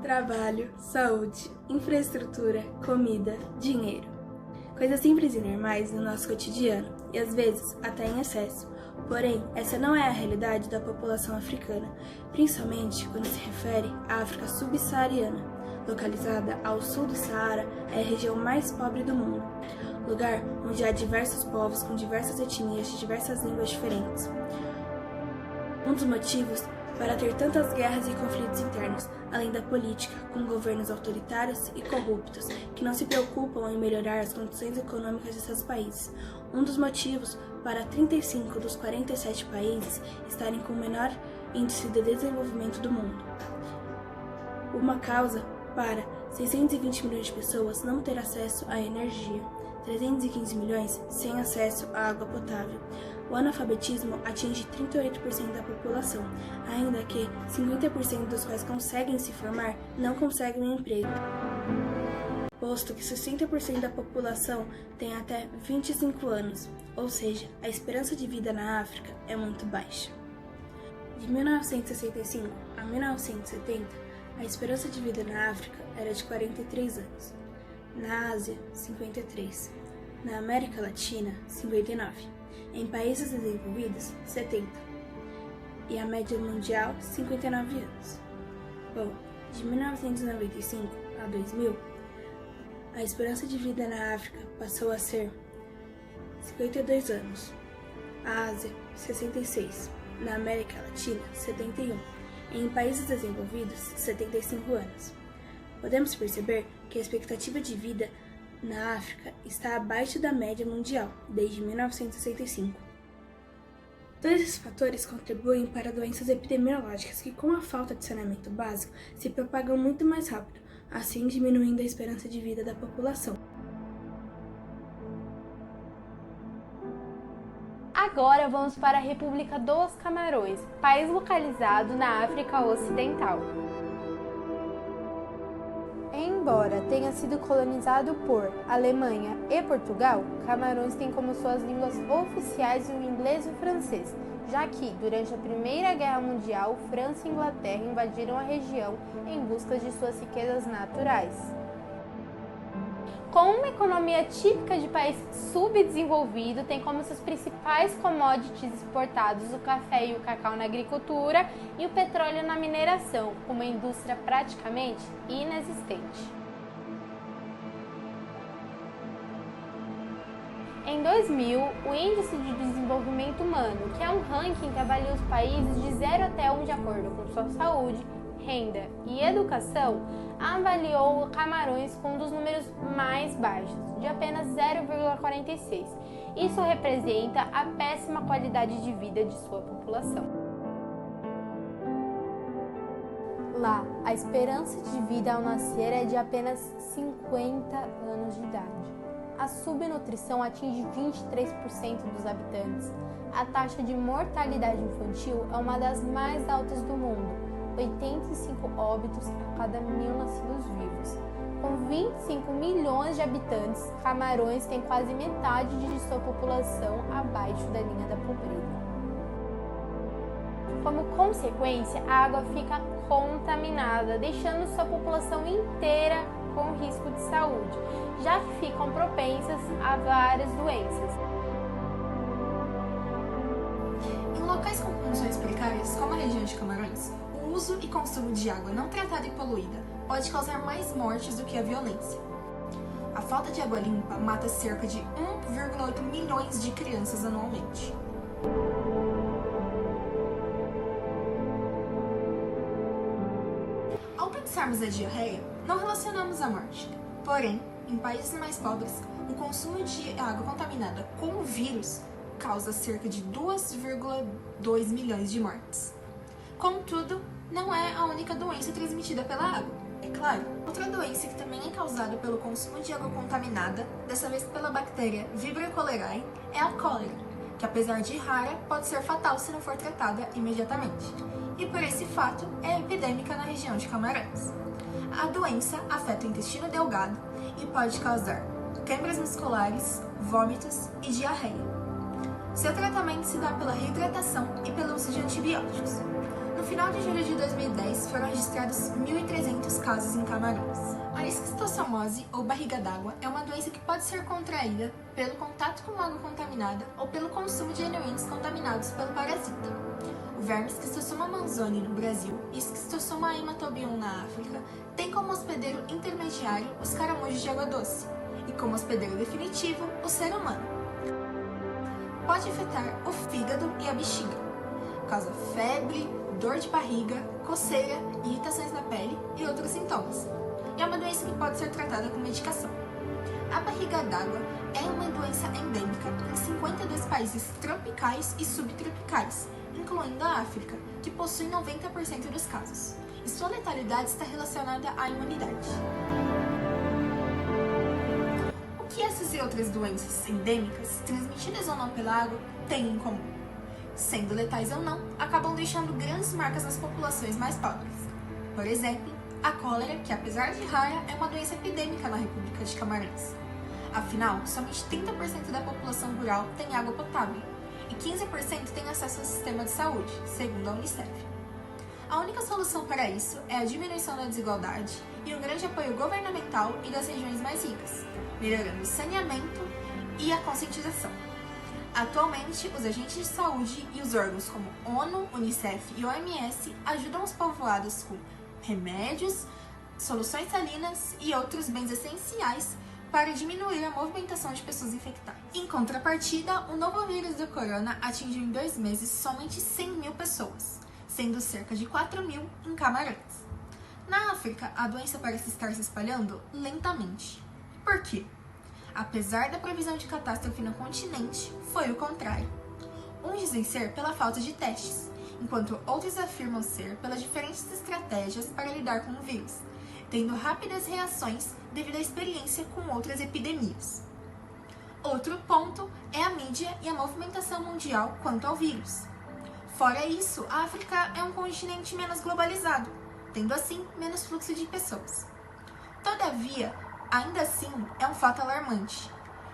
trabalho, saúde, infraestrutura, comida, dinheiro. Coisas simples e normais no nosso cotidiano, e às vezes até em excesso. Porém, essa não é a realidade da população africana, principalmente quando se refere à África subsaariana. Localizada ao sul do Saara, é a região mais pobre do mundo, lugar onde há diversos povos com diversas etnias e diversas línguas diferentes. Um dos motivos para ter tantas guerras e conflitos internos, além da política, com governos autoritários e corruptos, que não se preocupam em melhorar as condições econômicas de seus países. Um dos motivos para 35 dos 47 países estarem com o menor índice de desenvolvimento do mundo. Uma causa para 620 milhões de pessoas não ter acesso à energia, 315 milhões sem acesso à água potável. O analfabetismo atinge 38% da população, ainda que 50% dos quais conseguem se formar não conseguem um emprego, posto que 60% da população tem até 25 anos, ou seja, a esperança de vida na África é muito baixa. De 1965 a 1970, a esperança de vida na África era de 43 anos, na Ásia, 53, na América Latina, 59, em países desenvolvidos, 70, e a média mundial, 59 anos. Bom, de 1995 a 2000, a esperança de vida na África passou a ser 52 anos, na Ásia, 66, na América Latina, 71, e em países desenvolvidos, 75 anos. Podemos perceber que a expectativa de vida na África está abaixo da média mundial desde 1965. Todos esses fatores contribuem para doenças epidemiológicas que, com a falta de saneamento básico, se propagam muito mais rápido, assim diminuindo a esperança de vida da população. Agora vamos para a República dos Camarões, país localizado na África Ocidental. Embora tenha sido colonizado por Alemanha e Portugal, Camarões tem como suas línguas oficiais o inglês e o francês, já que, durante a Primeira Guerra Mundial, França e Inglaterra invadiram a região em busca de suas riquezas naturais. Com uma economia típica de país subdesenvolvido, tem como seus principais commodities exportados o café e o cacau na agricultura e o petróleo na mineração, com uma indústria praticamente inexistente. Em 2000, o Índice de Desenvolvimento Humano, que é um ranking que avalia os países de 0 até 1 de acordo com sua saúde, renda e educação, avaliou Camarões com um dos números mais baixos, de apenas 0,46. Isso representa a péssima qualidade de vida de sua população. Lá, a esperança de vida ao nascer é de apenas 50 anos de idade. A subnutrição atinge 23% dos habitantes. A taxa de mortalidade infantil é uma das mais altas do mundo, 85 óbitos a cada 1.000 nascidos vivos. Com 25 milhões de habitantes, Camarões tem quase metade de sua população abaixo da linha da pobreza. Como consequência, a água fica contaminada, deixando sua população inteira com risco de saúde. Já ficam propensas a várias doenças. Em locais com condições precárias, como a região de Camarões, o uso e consumo de água não tratada e poluída pode causar mais mortes do que a violência. A falta de água limpa mata cerca de 1,8 milhões de crianças anualmente. Ao pensarmos na diarreia, não relacionamos a morte. Porém, em países mais pobres, o consumo de água contaminada com o vírus causa cerca de 2,2 milhões de mortes. Contudo, não é a única doença transmitida pela água, é claro. Outra doença que também é causada pelo consumo de água contaminada, dessa vez pela bactéria Vibrio cholerae, é a cólera, que apesar de rara, pode ser fatal se não for tratada imediatamente. E por esse fato, é epidêmica na região de Camarões. A doença afeta o intestino delgado e pode causar câimbras musculares, vômitos e diarreia. Seu tratamento se dá pela reidratação e pelo uso de antibióticos. No final de julho de 2010, foram registrados 1.300 casos em Camarões. A esquistossomose, ou barriga d'água, é uma doença que pode ser contraída pelo contato com água contaminada ou pelo consumo de alimentos contaminados pelo parasita. O verme Esquistossoma manzoni no Brasil e Esquistossoma hematobium na África têm como hospedeiro intermediário os caramujos de água doce e como hospedeiro definitivo o ser humano. Pode afetar o fígado e a bexiga. Causa febre, dor de barriga, coceira, irritações na pele e outros sintomas. E é uma doença que pode ser tratada com medicação. A barriga d'água é uma doença endêmica em 52 países tropicais e subtropicais, incluindo a África, que possui 90% dos casos. E sua letalidade está relacionada à imunidade. O que essas e outras doenças endêmicas, transmitidas ou não pela água, têm em comum? Sendo letais ou não, acabam deixando grandes marcas nas populações mais pobres. Por exemplo, a cólera, que apesar de rara, é uma doença epidêmica na República de Camarões. Afinal, somente 30% da população rural tem água potável e 15% tem acesso ao sistema de saúde, segundo a Unicef. A única solução para isso é a diminuição da desigualdade e um grande apoio governamental e das regiões mais ricas, melhorando o saneamento e a conscientização. Atualmente, os agentes de saúde e os órgãos como ONU, Unicef e OMS ajudam os povoados com remédios, soluções salinas e outros bens essenciais para diminuir a movimentação de pessoas infectadas. Em contrapartida, o novo vírus do corona atingiu em 2 meses somente 100 mil pessoas, sendo cerca de 4 mil em Camarões. Na África, a doença parece estar se espalhando lentamente. Por quê? Apesar da previsão de catástrofe no continente, foi o contrário. Uns dizem ser pela falta de testes, enquanto outros afirmam ser pelas diferentes estratégias para lidar com o vírus, tendo rápidas reações devido à experiência com outras epidemias. Outro ponto é a mídia e a movimentação mundial quanto ao vírus. Fora isso, a África é um continente menos globalizado, tendo assim menos fluxo de pessoas. Todavia, ainda assim, é um fato alarmante,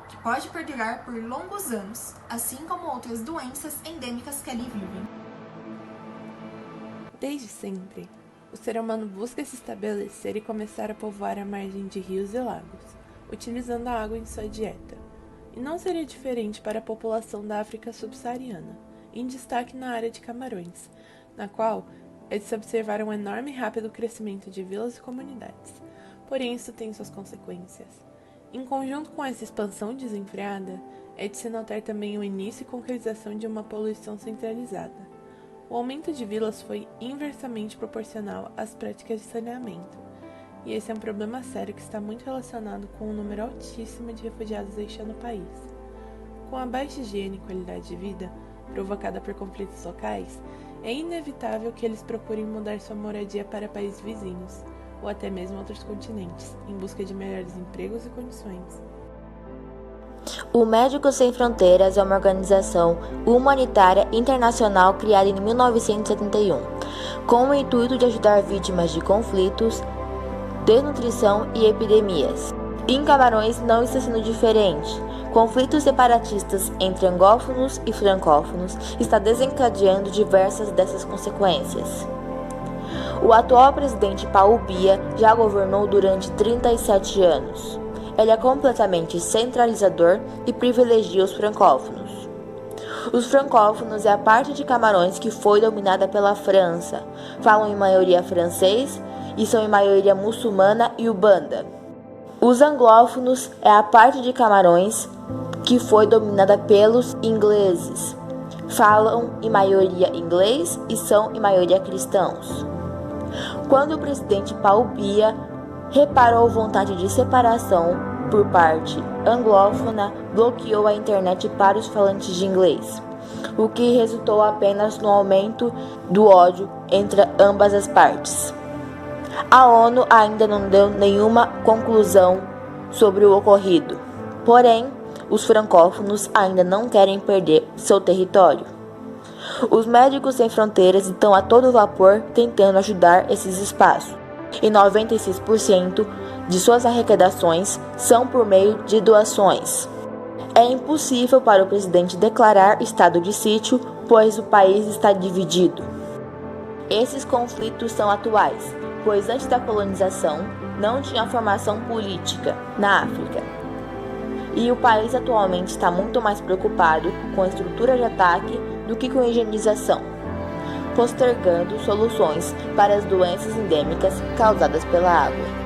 que pode perdurar por longos anos, assim como outras doenças endêmicas que ali vivem. Desde sempre, o ser humano busca se estabelecer e começar a povoar a margem de rios e lagos, utilizando a água em sua dieta. E não seria diferente para a população da África subsaariana, em destaque na área de Camarões, na qual é de se observar um enorme e rápido crescimento de vilas e comunidades. Porém, isso tem suas consequências. Em conjunto com essa expansão desenfreada, é de se notar também o início e concretização de uma poluição centralizada. O aumento de vilas foi inversamente proporcional às práticas de saneamento, e esse é um problema sério que está muito relacionado com o número altíssimo de refugiados deixando o país. Com a baixa higiene e qualidade de vida, provocada por conflitos locais, é inevitável que eles procurem mudar sua moradia para países vizinhos, ou até mesmo outros continentes, em busca de melhores empregos e condições. O Médicos Sem Fronteiras é uma organização humanitária internacional criada em 1971, com o intuito de ajudar vítimas de conflitos, desnutrição e epidemias. Em Camarões não está sendo diferente. Conflitos separatistas entre angófonos e francófonos está desencadeando diversas dessas consequências. O atual presidente Paul Biya já governou durante 37 anos. Ele é completamente centralizador e privilegia os francófonos. Os francófonos é a parte de Camarões que foi dominada pela França. Falam em maioria francês e são em maioria muçulmana e ubanda. Os anglófonos é a parte de Camarões que foi dominada pelos ingleses. Falam em maioria inglês e são em maioria cristãos. Quando o presidente Paul Biya reparou vontade de separação por parte anglófona, bloqueou a internet para os falantes de inglês, o que resultou apenas no aumento do ódio entre ambas as partes. A ONU ainda não deu nenhuma conclusão sobre o ocorrido, porém, os francófonos ainda não querem perder seu território. Os Médicos Sem Fronteiras estão a todo vapor tentando ajudar esses espaços, e 96% de suas arrecadações são por meio de doações. É impossível para o presidente declarar estado de sítio, pois o país está dividido. Esses conflitos são atuais, pois antes da colonização não tinha formação política na África. E o país atualmente está muito mais preocupado com a estrutura de ataque do que com a higienização, postergando soluções para as doenças endêmicas causadas pela água.